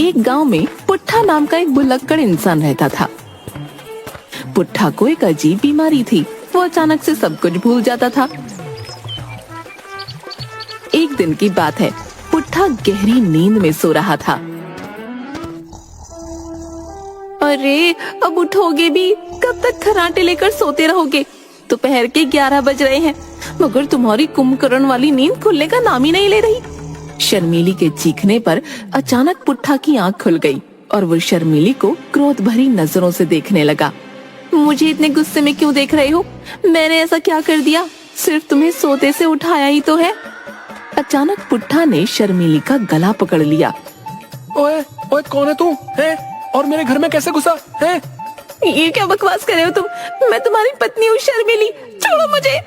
एक गांव में पुट्ठा नाम का एक भुलक्कड़ इंसान रहता था। पुट्ठा को एक अजीब बीमारी थी, वो अचानक से सब कुछ भूल जाता था। एक दिन की बात है, पुट्ठा गहरी नींद में सो रहा था। अरे अब उठोगे भी? कब तक खर्राटे लेकर सोते रहोगे? दोपहर के 11 बज रहे हैं, मगर तुम्हारी कुंभकर्ण वाली नींद खुलने का नाम ही नहीं ले रही। शर्मीली के चीखने पर अचानक पुट्ठा की आंख खुल गई और वो शर्मीली को क्रोध भरी नजरों से देखने लगा। मुझे इतने गुस्से में क्यों देख रहे हो? मैंने ऐसा क्या कर दिया? सिर्फ तुम्हें सोते से उठाया ही तो है। अचानक पुट्ठा ने शर्मीली का गला पकड़ लिया। ओए ओए, कौन है तू? है और मेरे घर में कैसे घुसा है? ये क्या बकवास कर रहे हो तुम? मैं तुम्हारी पत्नी हूँ शर्मीली, छोड़ो मुझे।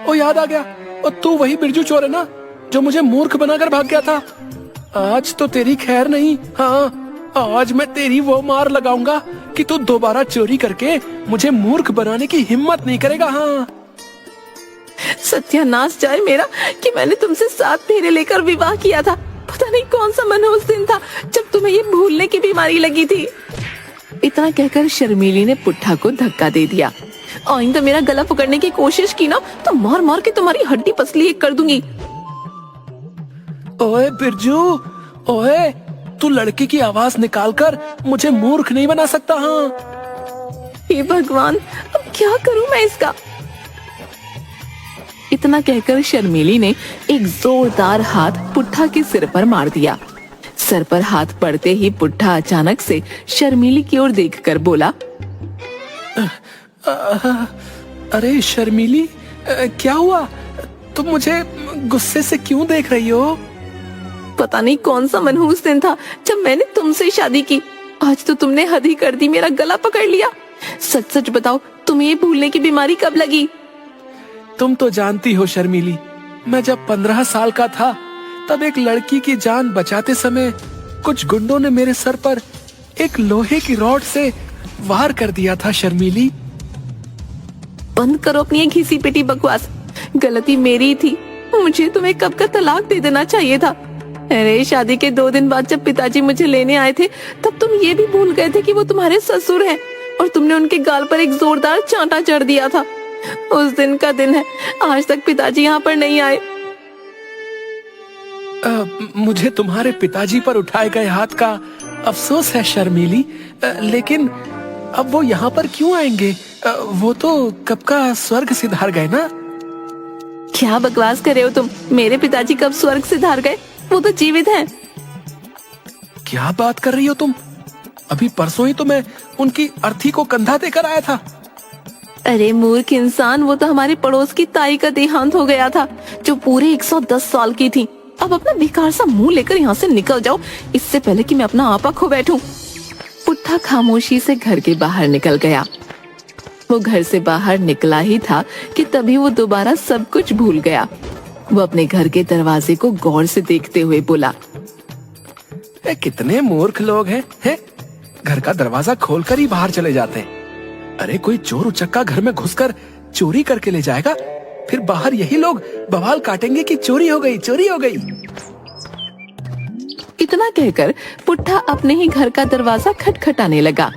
ओ याद आ गया, और तू वही बिरजू चोर है ना जो मुझे मूर्ख बनाकर भाग गया था। आज तो तेरी खैर नहीं। हाँ, आज मैं तेरी वो मार लगाऊंगा कि तू दोबारा चोरी करके मुझे मूर्ख बनाने की हिम्मत नहीं करेगा। हाँ, सत्यानाश जाए मेरा कि मैंने तुमसे 7 फेरे लेकर विवाह किया था। पता नहीं कौन सा मनहूस दिन था जब तुम्हें ये भूलने की बीमारी लगी थी। इतना कहकर शर्मीली ने पुट्ठा को धक्का दे दिया। आइंदा मेरा गला पकड़ने की कोशिश की ना तो मार मार के तुम्हारी हड्डी पसली एक कर दूंगी। ओए बिरजू, ओए, तू लड़की की आवाज निकालकर मुझे मूर्ख नहीं बना सकता। हाँ, हे भगवान, अब क्या करूं मैं इसका? इतना कहकर शर्मीली ने एक जोरदार हाथ पुट्ठा के सिर पर मार दिया। सर पर हाथ पड़ते ही पुट्ठा अचानक से शर्मीली की ओर देखकर बोला, अरे शर्मीली, क्या हुआ? तुम मुझे गुस्से से क्यों देख रही हो? पता नहीं कौन सा मनहूस दिन था जब मैंने तुमसे शादी की। आज तो तुमने हद ही कर दी, मेरा गला पकड़ लिया। सच सच बताओ, तुम्हें ये भूलने की बीमारी कब लगी? तुम तो जानती हो शर्मीली, मैं जब 15 साल का था तब एक लड़की की जान बचाते समय कुछ गुंडों ने मेरे सर पर एक लोहे की रॉड से वार कर दिया था। शर्मीली, बंद करो अपनी ये घिसी पिटी बकवास। गलती मेरी थी, मुझे तुम्हें कब का तलाक दे देना चाहिए था। अरे शादी के 2 दिन बाद जब पिताजी मुझे लेने आए थे तब तुम ये भी भूल गए थे कि वो तुम्हारे ससुर हैं और तुमने उनके गाल पर एक जोरदार चांटा जड़ दिया था। उस दिन का दिन है, आज तक पिताजी यहाँ पर नहीं आए। मुझे तुम्हारे पिताजी पर उठाए गए हाथ का अफसोस है शर्मीली, लेकिन अब वो यहाँ पर क्यों आएंगे? वो तो कब का स्वर्ग सिधार गए ना। क्या बकवास कर रहे हो तुम? मेरे पिताजी कब स्वर्ग सिधार गए? वो तो जीवित हैं। क्या बात कर रही हो तुम? अभी परसों ही तो मैं उनकी अर्थी को कंधा देकर आया था। अरे मूर्ख इंसान, वो तो हमारे पड़ोस की ताई का देहांत हो गया था जो पूरे 110 साल की थी। अब अपना बेकार सा मुंह लेकर यहाँ से निकल जाओ, इससे पहले कि मैं अपना आपा खो बैठूं। पुट्ठा खामोशी से घर के बाहर निकल गया। वो घर से बाहर निकला ही था कि तभी वो दोबारा सब कुछ भूल गया। वो अपने घर के दरवाजे को गौर से देखते हुए बोला, कितने मूर्ख लोग हैं? घर का दरवाजा खोलकर ही बाहर चले जाते हैं। अरे कोई चोर उचक्का घर में घुसकर चोरी करके ले जाएगा, फिर बाहर यही लोग बवाल काटेंगे कि चोरी हो गई, चोरी हो गई। इतना कहकर पुट्ठा अपने ही घर का दरवाजा खटखटाने लगा।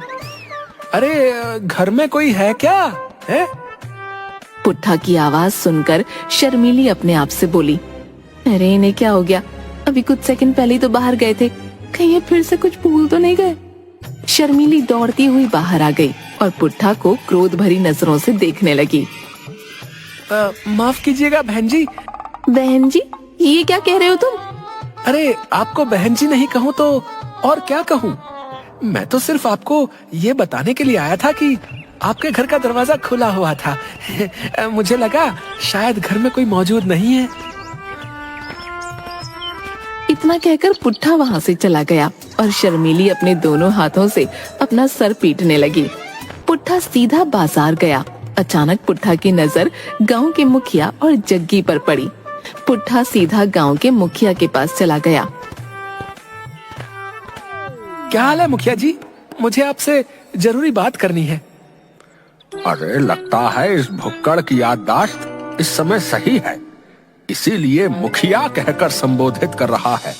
अरे घर में कोई है क्या? है? पुट्ठा की आवाज सुनकर शर्मीली अपने आप से बोली, अरे इन्हें क्या हो गया? अभी कुछ सेकंड पहले ही तो बाहर गए थे, कहीं ये फिर से कुछ भूल तो नहीं गए? शर्मीली दौड़ती हुई बाहर आ गई और पुट्ठा को क्रोध भरी नजरों से देखने लगी। माफ कीजिएगा बहन जी। बहन जी? ये क्या कह रहे हो तुम? अरे आपको बहन जी नहीं कहूँ तो और क्या कहूँ? मैं तो सिर्फ आपको ये बताने के लिए आया था कि आपके घर का दरवाजा खुला हुआ था। मुझे लगा शायद घर में कोई मौजूद नहीं है। इतना कहकर पुट्ठा वहाँ से चला गया और शर्मीली अपने दोनों हाथों से अपना सर पीटने लगी। पुट्ठा सीधा बाजार गया। अचानक पुट्ठा की नजर गांव के मुखिया और जग्गी पर पड़ी। पुट्ठा सीधा गांव के मुखिया के पास चला गया। क्या हाल है मुखिया जी? मुझे आपसे जरूरी बात करनी है। अरे लगता है इस भुक्कड़ की याददाश्त इस समय सही है, इसीलिए मुखिया कहकर संबोधित कर रहा है।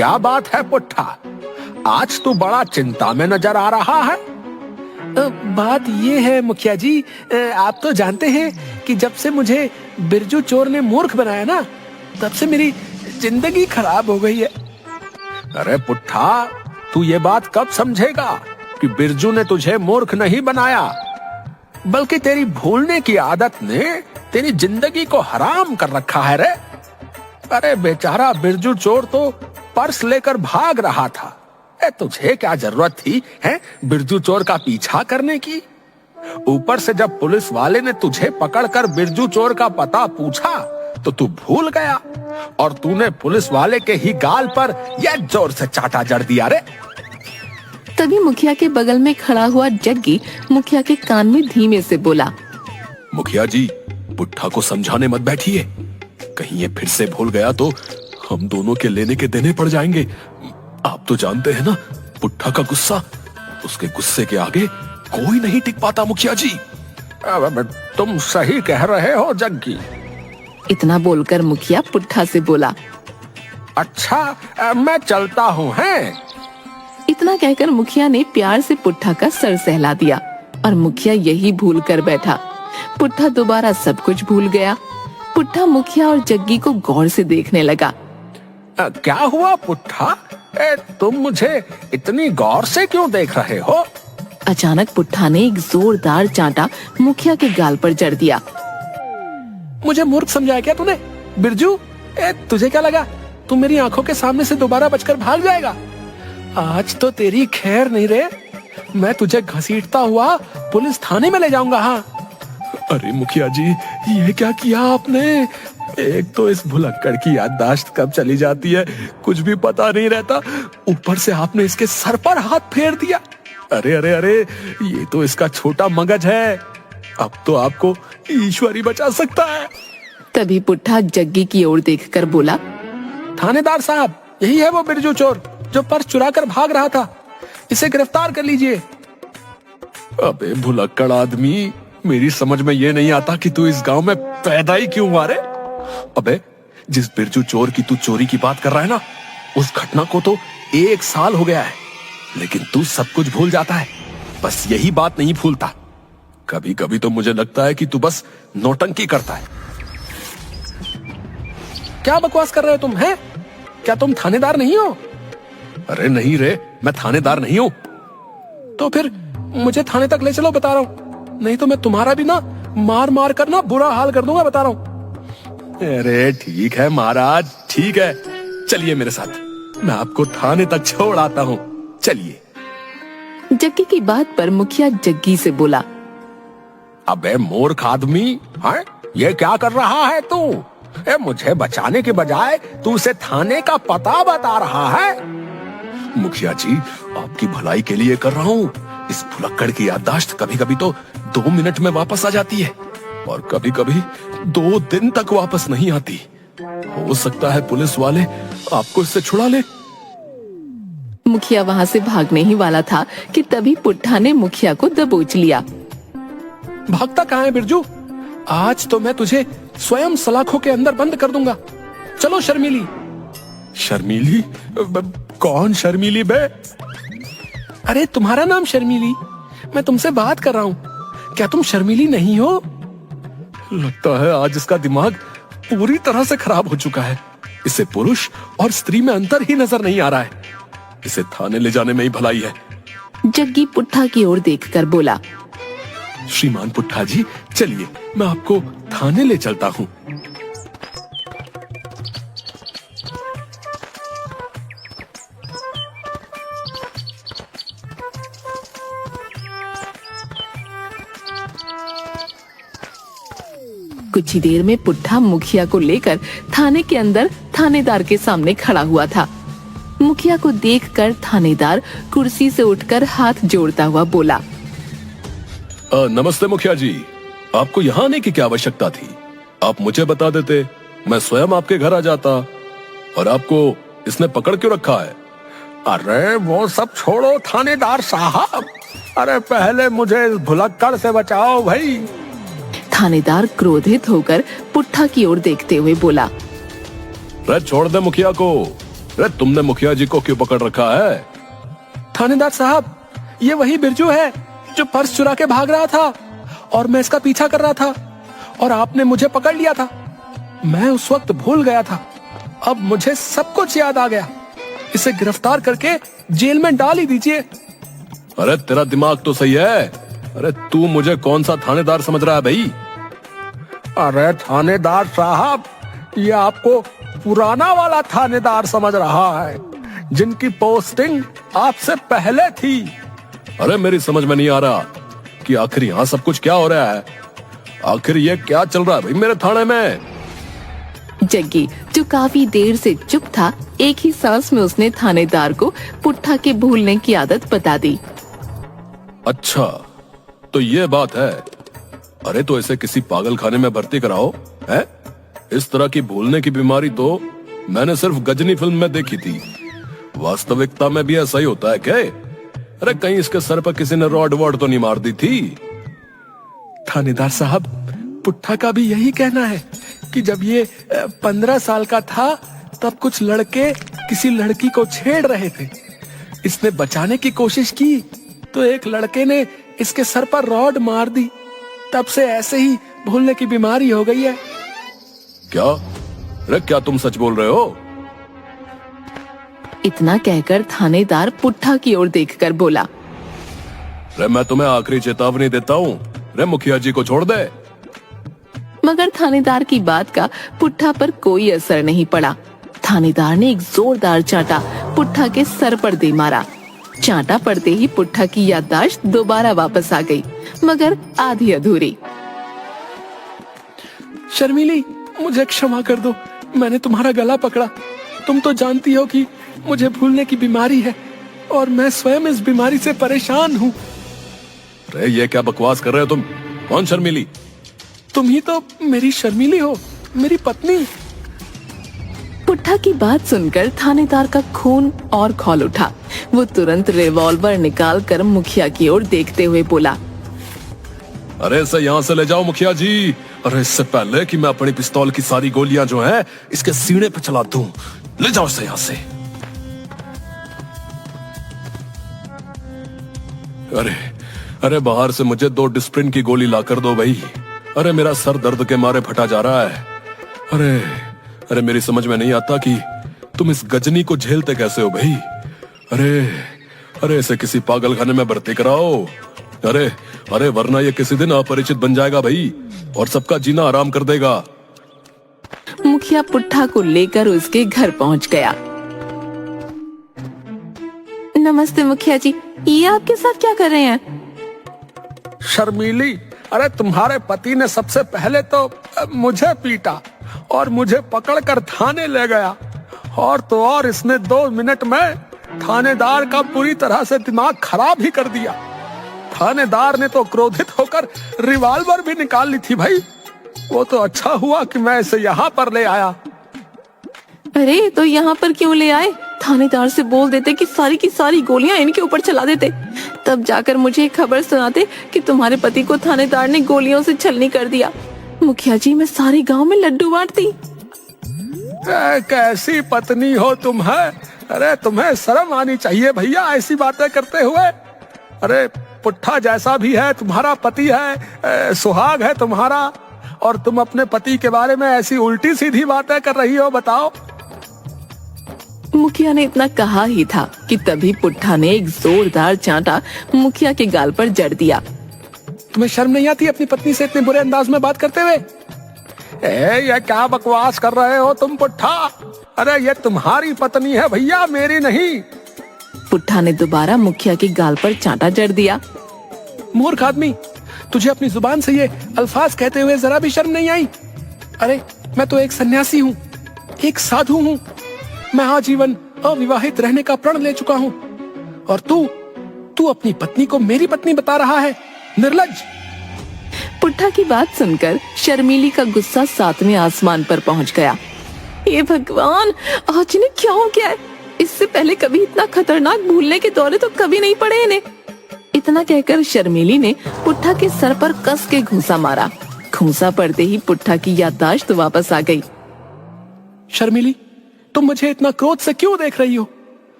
क्या बात है पुट्ठा, आज तू बड़ा चिंता में नजर आ रहा है। बात ये है मुखिया जी, आप तो जानते हैं कि जब से मुझे बिरजू चोर ने मूर्ख बनाया ना, तब से मेरी जिंदगी खराब हो गई है। अरे पुट्ठा, तू ये बात कब समझेगा कि बिरजू ने तुझे मूर्ख नहीं बनाया, बल्कि तेरी भूलने की आदत ने तेरी जिंदगी को हराम कर रखा है रे। अरे बेचारा बिरजू चोर तो पर्स लेकर भाग रहा था, तुझे क्या जरूरत थी है बिरजू चोर का पीछा करने की। ऊपर से जब पुलिस वाले ने तुझे पकड़कर बिरजू चोर का पता पूछा तो तू भूल गया और तूने पुलिस वाले के ही गाल पर यह जोर से चाटा जड़ दिया रे। तभी मुखिया के बगल में खड़ा हुआ जग्गी मुखिया के कान में धीमे से बोला, मुखिया जी, पुट्ठा को समझाने मत बैठिए, कहीं ये फिर से भूल गया तो हम दोनों के लेने के देने पड़ जाएंगे। आप तो जानते हैं ना, पुट्ठा का गुस्सा, उसके गुस्से के आगे कोई नहीं टिक पाता मुखिया जी। तुम सही कह रहे हो जग्गी। इतना बोलकर मुखिया पुट्ठा से बोला, अच्छा मैं चलता हूँ हैं। इतना कहकर मुखिया ने प्यार से पुट्ठा का सर सहला दिया और मुखिया यही भूल कर बैठा। पुट्ठा दोबारा सब कुछ भूल गया। पुट्ठा मुखिया और जग्गी को गौर से देखने लगा। क्या हुआ पुट्ठा, तुम मुझे इतनी गौर से क्यों देख रहे हो? अचानक पुट्ठा ने एक जोरदार चांटा मुखिया के गाल पर जड़ दिया। मुझे मूर्ख समझाया क्या तूने? बिरजू, तुझे क्या लगा तू मेरी आंखों के सामने से दोबारा बचकर भाग जाएगा? आज तो तेरी खैर नहीं रे, मैं तुझे घसीटता हुआ पुलिस थाने में ले जाऊंगा। हाँ। अरे मुखिया जी, ये क्या किया आपने? एक तो इस भुलक्कड़ की याददाश्त कब चली जाती है कुछ भी पता नहीं रहता, ऊपर से आपने इसके सर पर हाथ फेर दिया। अरे अरे अरे, ये तो इसका छोटा मगज है, अब तो आपको ईश्वर ही बचा सकता है। तभी पुट्ठा जग्गी की ओर देखकर बोला, थानेदार साहब, यही है वो बिरजू चोर जो पर्स चुरा कर भाग रहा था, इसे गिरफ्तार कर लीजिए। अबे भुलक्कड़ आदमी, मेरी समझ में ये नहीं आता कि तू इस गांव में पैदा ही क्यों हुआ रे? अबे जिस बिरजू चोर की तू चोरी की बात कर रहा है ना, उस घटना को तो 1 साल हो गया है, लेकिन तू सब कुछ भूल जाता है, बस यही बात नहीं भूलता। कभी कभी तो मुझे लगता है कि तू बस नौटंकी करता है। क्या बकवास कर रहे हो तुम, हैं? क्या तुम थानेदार नहीं हो? अरे नहीं रे, मैं थानेदार नहीं हूं। तो फिर मुझे थाने तक ले चलो, बता रहा हूं, नहीं तो मैं तुम्हारा भी ना मार मार कर ना बुरा हाल कर दूंगा, बता रहा हूं। अरे ठीक है महाराज, ठीक है, चलिए मेरे साथ, मैं आपको थाने तक छोड़ आता हूँ, चलिए। जग्गी की बात पर मुखिया जग्गी से बोला, अबे मूर्ख आदमी, हाँ? ये क्या कर रहा है तू? मुझे बचाने के बजाय तू उसे थाने का पता बता रहा है। मुखिया जी, आपकी भलाई के लिए कर रहा हूँ। इस भुलक्कड़ की याददाश्त कभी कभी तो 2 मिनट में वापस आ जाती है और कभी कभी 2 दिन तक वापस नहीं आती। हो सकता है पुलिस वाले आपको इससे छुड़ा ले। मुखिया वहाँ से भागने ही वाला था कि तभी पुट्ठा ने मुखिया को दबोच लिया। भागता कहाँ है बिरजू? आज तो मैं तुझे स्वयं सलाखों के अंदर बंद कर दूंगा। चलो शर्मीली। शर्मीली? कौन शर्मीली बे? अरे तुम्हारा नाम शर्मीली, मैं तुमसे बात कर रहा हूँ। क्या तुम शर्मीली नहीं हो? लगता है आज इसका दिमाग पूरी तरह से खराब हो चुका है। इसे पुरुष और स्त्री में अंतर ही नजर नहीं आ रहा है। इसे थाने ले जाने में ही भलाई है। जग्गी पुट्ठा की ओर देखकर बोला, श्रीमान पुट्ठा जी, चलिए मैं आपको थाने ले चलता हूँ। कुछ ही देर में पुट्ठा मुखिया को लेकर थाने के अंदर थानेदार के सामने खड़ा हुआ था। मुखिया को देखकर थानेदार कुर्सी से उठकर हाथ जोड़ता हुआ बोला, नमस्ते मुखिया जी, आपको यहाँ आने की क्या आवश्यकता थी? आप मुझे बता देते, मैं स्वयं आपके घर आ जाता। और आपको इसने पकड़ क्यों रखा है? अरे वो सब छोड़ो थानेदार साहब, अरे पहले मुझे इस भुलक्कड़ से बचाओ भाई। थानेदार क्रोधित होकर पुट्ठा की ओर देखते हुए बोला, छोड़ दे मुखिया को, अरे तुमने मुखिया जी को क्यों पकड़ रखा है? थानेदार साहब, ये वही बिरजू है जो पर्स चुरा के भाग रहा था और मैं इसका पीछा कर रहा था और आपने मुझे पकड़ लिया था। मैं उस वक्त भूल गया था, अब मुझे सब कुछ याद आ गया। इसे गिरफ्तार करके जेल में डाल ही दीजिए। अरे तेरा दिमाग तो सही है। अरे तू मुझे कौन सा थानेदार समझ रहा है भाई? अरे थानेदार साहब, ये आपको पुराना वाला थानेदार समझ रहा है, जिनकी पोस्टिंग आपसे पहले थी। अरे मेरी समझ में नहीं आ रहा कि आखिर यहाँ सब कुछ क्या हो रहा है। आखिर ये क्या चल रहा है भाई मेरे थाने में? जग्गी, जो काफी देर से चुप था, एक ही सांस में उसने थानेदार को पुट्ठा के भूलने की आदत बता दी। अच्छा, तो ये बात है। अरे तो इसे किसी पागल खाने में भर्ती कराओ है? इस तरह की भूलने की बीमारी तो मैंने सिर्फ गजनी फिल्म में देखी थी। वास्तविकता में भी ऐसा ही होता है क्या? अरे कहीं इसके सर पर किसी ने रॉड वॉड तो नहीं मार दी थी? थानेदार साहब, पुट्ठा का भी यही कहना है कि जब ये 15 साल का था तब कुछ लड़के किसी लड़की को छेड़ रहे थे। इसने बचाने की कोशिश की तो एक लड़के ने इसके सर पर रॉड मार दी। तब से ऐसे ही भूलने की बीमारी हो गई है। क्या? अरे क्या तुम सच बोल रहे हो? इतना कहकर थानेदार पुट्ठा की ओर देखकर बोला। अरे मैं तुम्हें आखिरी चेतावनी देता हूँ, अरे मुखिया जी को छोड़ दे। मगर थानेदार की बात का पुट्ठा पर कोई असर नहीं पड़ा। थानेदार ने एक जोरदार चांटा पुट्ठा के सर पर दे मारा। चांटा पड़ते ही पुट्ठा की याददाश्त दोबारा वापस आ गई, मगर आधी अधूरी। शर्मिली, मुझे क्षमा कर दो, मैंने तुम्हारा गला पकड़ा। तुम तो जानती हो कि मुझे भूलने की बीमारी है और मैं स्वयं इस बीमारी से परेशान हूँ। अरे ये क्या बकवास कर रहे हो तुम? कौन शर्मिली? तुम ही तो मेरी शर्मिली हो, मेरी पत्नी। पुट्ठा की बात सुनकर थानेदार का खून और खौल उठा। वो तुरंत रिवॉल्वर निकाल कर मुखिया की ओर देखते हुए बोला। अरे इसे यहाँ से ले जाओ मुखिया जी। अरे इससे पहले कि मैं अपनी पिस्तौल की सारी गोलियां जो हैं इसके सीने पे चला दूं, ले जाओ इसे यहाँ से। अरे अरे बाहर से मुझे 2 डिस्प्रिन की गोली ला कर दो भाई। अरे मेरा सर दर्द के मारे फटा जा रहा है। अरे अरे मेरी समझ में नहीं आता कि तुम इस गजनी को झेलते कैसे हो भाई। अरे अरे इसे किसी पागल खाने में भर्ती कराओ। अरे अरे वरना ये किसी दिन अपरिचित बन जाएगा भाई और सबका जीना आराम कर देगा। मुखिया पुट्ठा को लेकर उसके घर पहुंच गया। नमस्ते मुखिया जी, ये आपके साथ क्या कर रहे हैं? शर्मिली, अरे तुम्हारे पति ने सबसे पहले तो मुझे पीटा और मुझे पकड़कर थाने ले गया, और तो और इसने 2 मिनट में थानेदार का पूरी तरह से दिमाग खराब ही कर दिया। थानेदार ने तो क्रोधित होकर रिवॉल्वर भी निकाल ली थी भाई। वो तो अच्छा हुआ कि मैं इसे यहाँ पर ले आया। अरे तो यहाँ पर क्यों ले आए? थानेदार से बोल देते कि सारी की सारी गोलियां इनके ऊपर चला देते, तब जाकर मुझे खबर सुनाते कि तुम्हारे पति को थानेदार ने गोलियों से छलनी कर दिया। मुखिया जी, मैं सारे गांव में लड्डू बांटती। कैसी पत्नी हो तुम है? अरे तुम्हें शर्म आनी चाहिए भैया ऐसी बातें करते हुए। अरे पुट्ठा जैसा भी है तुम्हारा पति है, सुहाग है तुम्हारा, और तुम अपने पति के बारे में ऐसी उल्टी सीधी बातें कर रही हो, बताओ। मुखिया ने इतना कहा ही था कि तभी पुट्ठा ने एक जोरदार चांटा मुखिया के गाल पर जड़ दिया। तुम्हें शर्म नहीं आती अपनी पत्नी से इतने बुरे अंदाज में बात करते हुए? ये क्या बकवास कर रहे हो तुम पुट्ठा? अरे ये तुम्हारी पत्नी है भैया, मेरी नहीं। पुट्ठा ने दोबारा मुखिया के गाल पर चांटा जड़ दिया। मूर्ख आदमी, तुझे अपनी जुबान से ये अल्फाज कहते हुए जरा भी शर्म नहीं आई? अरे मैं तो एक सन्यासी हूँ, एक साधु हूँ। मैं आजीवन अविवाहित रहने का प्रण ले चुका हूँ, और तू अपनी पत्नी को मेरी पत्नी बता रहा है, निर्लज्ज। पुट्ठा की बात सुनकर शर्मिली का गुस्सा 7वें आसमान पर पहुंच गया। हे भगवान, आज इन्हें क्या हो गया है? इससे पहले कभी इतना खतरनाक भूलने के दौरे तो कभी नहीं पड़े इन्हें। इतना कहकर शर्मिली ने पुट्ठा के सर पर कस के घूंसा मारा। घूंसा पड़ते ही पुट्ठा की याददाश्त वापस आ गई। शर्मिली, तुम मुझे इतना क्रोध से क्यों देख रही हो?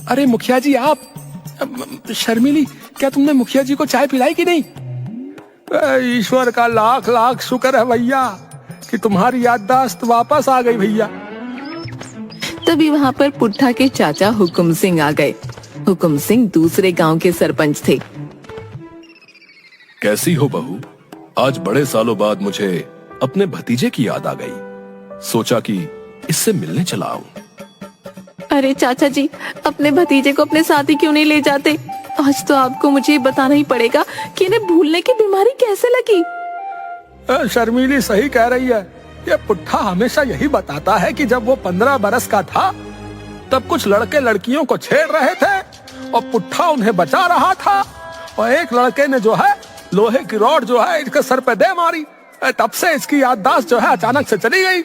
अरे मुखिया जी आप, शर्मिली क्या तुमने मुखिया जी को चाय पिलाई कि नहीं? ईश्वर का लाख लाख शुक्र है भैया कि तुम्हारी याददाश्त वापस आ गई भैया। तभी वहाँ पर पुट्ठा के चाचा हुकुम सिंह आ गए। हुकुम सिंह दूसरे गांव के सरपंच थे। कैसी हो बहू? आज बड़े सालों बाद मुझे अपने भतीजे की याद आ गई। सोचा कि इससे मिलने चला आऊं। अरे चाचा जी, अपने भतीजे को अपने साथ ही क्यों नहीं ले जाते? आज तो आपको मुझे बताना ही पड़ेगा कि इन्हें भूलने की बीमारी कैसे लगी। शर्मिली सही कह रही है। ये पुट्ठा हमेशा यही बताता है कि जब वो 15 बरस का था तब कुछ लड़के लड़कियों को छेड़ रहे थे और पुट्ठा उन्हें बचा रहा था, और एक लड़के ने जो है लोहे की रॉड जो है इसके सर पे दे मारी। तब से इसकी याददाश्त जो है अचानक से चली गई।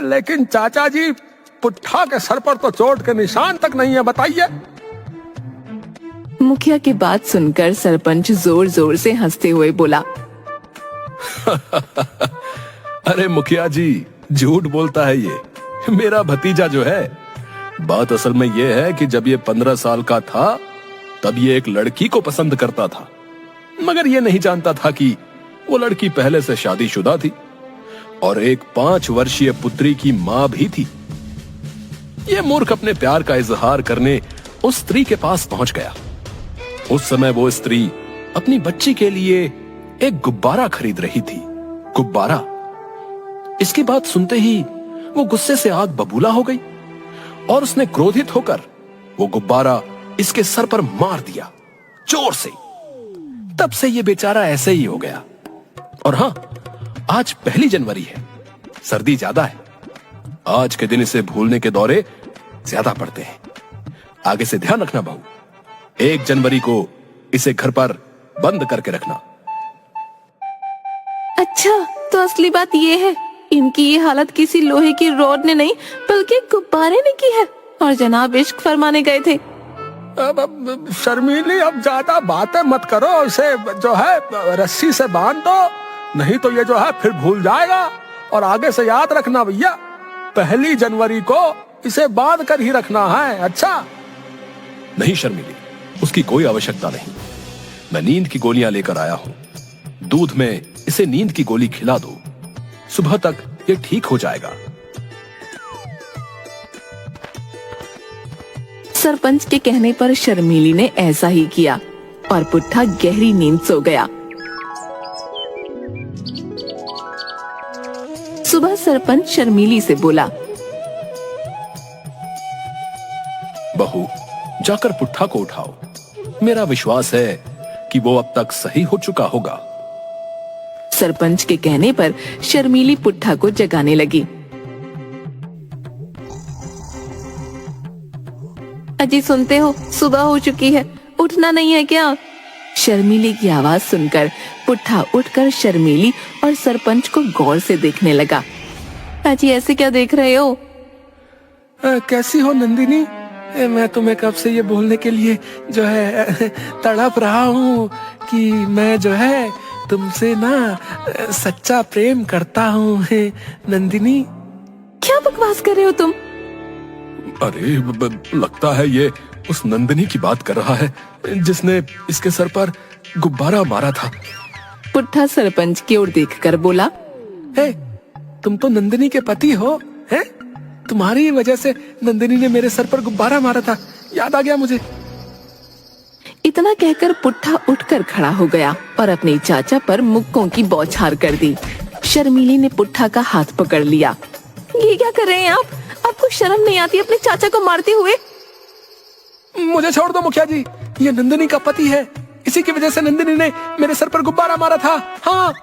लेकिन चाचा जी, पुट्ठा के सर पर तो चोट के निशान तक नहीं है, बताइए। मुखिया की बात सुनकर सरपंच जोर जोर से हंसते हुए बोला, अरे मुखिया जी, झूठ बोलता है ये। मेरा भतीजा जो है, बात असल में ये है कि जब ये 15 साल का था तब ये एक लड़की को पसंद करता था, मगर ये नहीं जानता था कि वो लड़की पहले से शादीशुदा थी और एक 5 वर्षीय पुत्री की मां भी थी। ये मूर्ख अपने प्यार का इजहार करने उस स्त्री के पास पहुंच गया। उस समय वो स्त्री अपनी बच्ची के लिए एक गुब्बारा खरीद रही थी। गुब्बारा। इसकी बात सुनते ही वो गुस्से से आग बबूला हो गई और उसने क्रोधित होकर वो गुब्बारा इसके सर पर मार दिया जोर से। तब से ये बेचारा ऐसे ही हो गया। और हाँ, आज 1 जनवरी है, सर्दी ज्यादा है। आज के दिन इसे भूलने के दौरे ज्यादा पड़ते हैं। आगे से ध्यान रखना बहू। 1 जनवरी को इसे घर पर बंद करके रखना। अच्छा, तो असली बात ये है, इनकी ये हालत किसी लोहे की रॉड ने नहीं बल्कि गुब्बारे ने की है, और जनाब इश्क फरमाने गए थे। अब शर्मिली, अब ज्यादा बातें मत करो, इसे जो है रस्सी से बांध दो, नहीं तो ये जो है फिर भूल जाएगा। और आगे से याद रखना भैया, 1 जनवरी को इसे बांध कर ही रखना है। अच्छा? नहीं शर्मिली, उसकी कोई आवश्यकता नहीं। मैं नींद की गोलियां लेकर आया हूं। दूध में इसे नींद की गोली खिला दो, सुबह तक ये ठीक हो जाएगा। सरपंच के कहने पर शर्मिली ने ऐसा ही किया और पुट्ठा गहरी नींद सो गया। सुबह सरपंच शर्मिली से बोला, बहू, जाकर पुट्ठा को उठाओ। मेरा विश्वास है कि वो अब तक सही हो चुका होगा। सरपंच के कहने पर शर्मिली पुट्ठा को जगाने लगी। अजी सुनते हो, सुबह हो चुकी है, उठना नहीं है क्या? शर्मिली की आवाज सुनकर पुट्ठा उठकर शर्मिली और सरपंच को गौर से देखने लगा। अजी ऐसे क्या देख रहे हो? कैसी हो नंदिनी? मैं तुम्हें कब से ये बोलने के लिए जो है तड़प रहा हूँ कि मैं जो है तुमसे ना सच्चा प्रेम करता हूँ नंदिनी। क्या बकवास कर रहे हो तुम? अरे लगता है ये उस नंदिनी की बात कर रहा है जिसने इसके सर पर गुब्बारा मारा था। पुट्ठा सरपंच की ओर देखकर बोला, हे, तुम तो नंदिनी के पति हो, हैं? तुम्हारी वजह से नंदिनी ने मेरे सर पर गुब्बारा मारा था, याद आ गया मुझे। इतना कहकर पुट्ठा उठकर खड़ा हो गया और अपने चाचा पर मुक्कों की बौछार कर दी। शर्मिली ने पुट्ठा का हाथ पकड़ लिया। ये क्या कर रहे हैं आप? आपको शर्म नहीं आती अपने चाचा को मारते हुए? मुझे छोड़ दो मुखिया जी, ये नंदिनी का पति है, इसी की वजह से नंदिनी ने मेरे सर पर गुब्बारा मारा था। हाँ।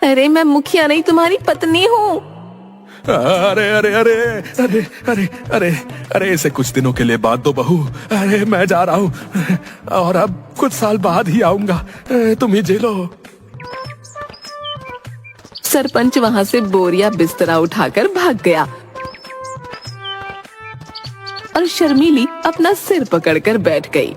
अरे मैं मुखिया नहीं, तुम्हारी पत्नी हूँ। अरे अरे अरे अरे अरे अरे अरे इसे कुछ दिनों के लिए बात दो बहू। अरे मैं जा रहा हूँ और अब कुछ साल बाद ही आऊंगा, तुम ही झेलो। सरपंच वहाँ से बोरिया बिस्तरा उठाकर भाग गया और शर्मिली अपना सिर पकड़कर बैठ गई।